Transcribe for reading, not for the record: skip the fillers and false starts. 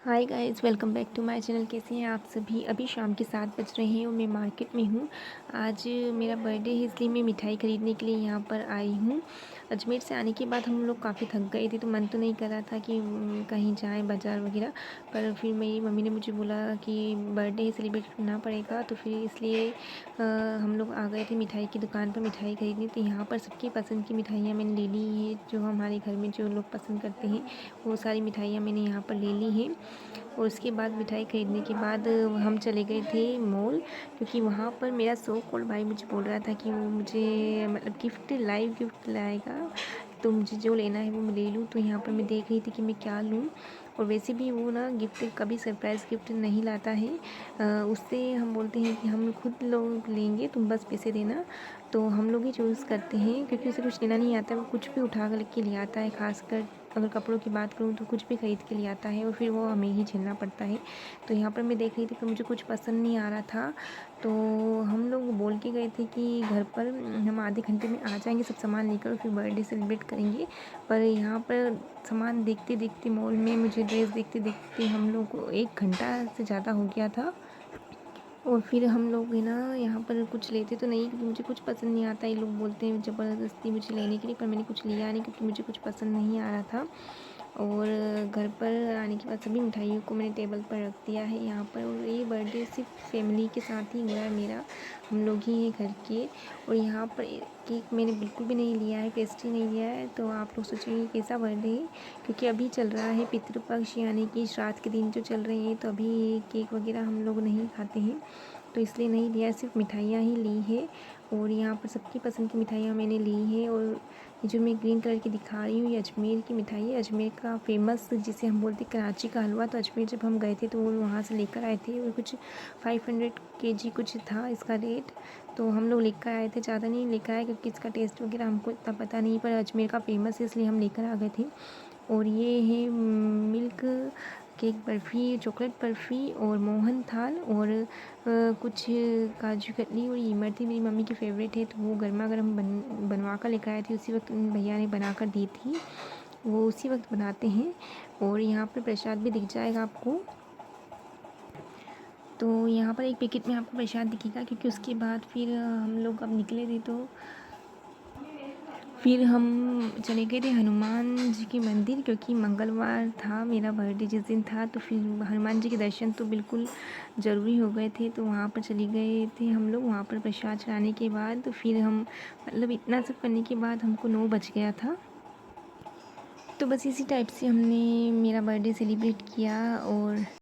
Hi guys, welcome back to my channel. कैसे हैं आप सभी। अभी शाम के 7 बज रहे हैं और मैं मार्केट में हूँ। आज मेरा बर्थडे है, इसलिए मैं मिठाई ख़रीदने के लिए यहाँ पर आई हूँ। अजमेर से आने के बाद हम लोग काफ़ी थक गए थे, तो मन तो नहीं कर रहा था कि कहीं जाएं बाज़ार वगैरह। पर फिर मेरी मम्मी ने मुझे बोला कि बर्थडे सेलिब्रेट करना पड़ेगा, तो फिर इसलिए हम लोग आ गए थे मिठाई की दुकान पर मिठाई ख़रीदने। तो यहाँ पर सबकी पसंद की मिठाइयाँ मैंने ले ली हैं, जो हमारे घर में जो लोग पसंद करते हैं वो सारी मिठाइयाँ मैंने यहाँ पर ले ली हैं। और उसके बाद मिठाई ख़रीदने के बाद हम चले गए थे मॉल, क्योंकि वहाँ पर मेरा सो कॉल्ड भाई मुझे बोल रहा था कि वो मुझे मतलब गिफ्ट लाइव गिफ्ट लाएगा, तो मुझे जो लेना है वो मैं ले लूँ। तो यहाँ पर मैं देख रही थी कि मैं क्या लूँ। और वैसे भी वो ना गिफ्ट कभी सरप्राइज़ गिफ्ट नहीं लाता है। उससे हम बोलते हैं कि हम खुद लोग लेंगे, तुम बस पैसे देना। तो हम लोग ही चूज़ करते हैं, क्योंकि उसे कुछ लेना नहीं आता, वो कुछ भी उठा कर के ले आता है। ख़ासकर अगर कपड़ों की बात करूँ तो कुछ भी ख़रीद के ले आता है और फिर वो हमें ही झेलना पड़ता है। तो यहाँ पर मैं देख रही थी कि मुझे कुछ पसंद नहीं आ रहा था, तो हम लोग बोल के गए थे कि घर पर हम आधे घंटे में आ जाएंगे, सब सामान लेकर और फिर बर्थडे सेलिब्रेट करेंगे। पर यहाँ पर सामान देखते देखते मॉल में मुझे ड्रेस देखते देखते हम लोग को 1 घंटा से ज़्यादा हो गया था। और फिर हम लोग है ना यहाँ पर कुछ लेते तो नहीं, क्योंकि मुझे कुछ पसंद नहीं आता। ये लोग बोलते हैं ज़बरदस्ती मुझे लेने के लिए, पर मैंने कुछ लिया नहीं क्योंकि मुझे कुछ पसंद नहीं आ रहा था। और घर पर आने के बाद सभी मिठाइयों को मैंने टेबल पर रख दिया है यहाँ पर। और ये बर्थडे सिर्फ फैमिली के साथ ही हुआ है मेरा, हम लोग ही हैं घर के। और यहाँ पर केक मैंने बिल्कुल भी नहीं लिया है, पेस्ट्री नहीं लिया है। तो आप लोग सोचेंगे कैसा बर्थडे है, क्योंकि अभी चल रहा है पितृपक्ष, यानी कि श्राद्ध के दिन जो चल रहे हैं, तो अभी केक वगैरह हम लोग नहीं खाते हैं, तो इसलिए नहीं लिया है, सिर्फ मिठाइयाँ ही ली है। और यहाँ पर सबकी पसंद की मिठाइयाँ मैंने ली हैं। और ये जो मैं ग्रीन कलर की दिखा रही हूँ, ये अजमेर की मिठाई है, अजमेर का फेमस जिसे हम बोलते हैं कराची का हलवा। तो अजमेर जब हम गए थे तो वो वहाँ से लेकर आए थे, और कुछ 500 केजी कुछ था इसका रेट। तो हम लोग लेकर आए थे, ज़्यादा नहीं लेकर आए क्योंकि इसका टेस्ट वगैरह हमको इतना पता नहीं, पर अजमेर का फेमस है इसलिए हम लेकर आ गए थे। और ये है milk cake barfi, chocolate barfi और मोहन थाल, और कुछ काजू कतली और इमरती मेरी मम्मी की फ़ेवरेट है, तो वो गर्मा गर्म बनवा कर लेकर आए थे। उसी वक्त भैया ने बना कर दी थी, वो उसी वक्त बनाते हैं। और यहाँ पर प्रसाद भी दिख जाएगा आपको। तो यहाँ पर एक पैकेट में आपको प्रसाद दिखेगा, क्योंकि उसके बाद फिर हम लोग अब निकले थे, तो फिर हम चले गए थे हनुमान जी के मंदिर, क्योंकि मंगलवार था मेरा बर्थडे जिस दिन था। तो फिर हनुमान जी के दर्शन तो बिल्कुल ज़रूरी हो गए थे, तो वहाँ पर चले गए थे हम लोग। वहाँ पर प्रसाद चढ़ाने के बाद तो फिर हम मतलब इतना सब करने के बाद हमको 9 बज गया था। तो बस इसी टाइप से हमने मेरा बर्थडे सेलिब्रेट किया। और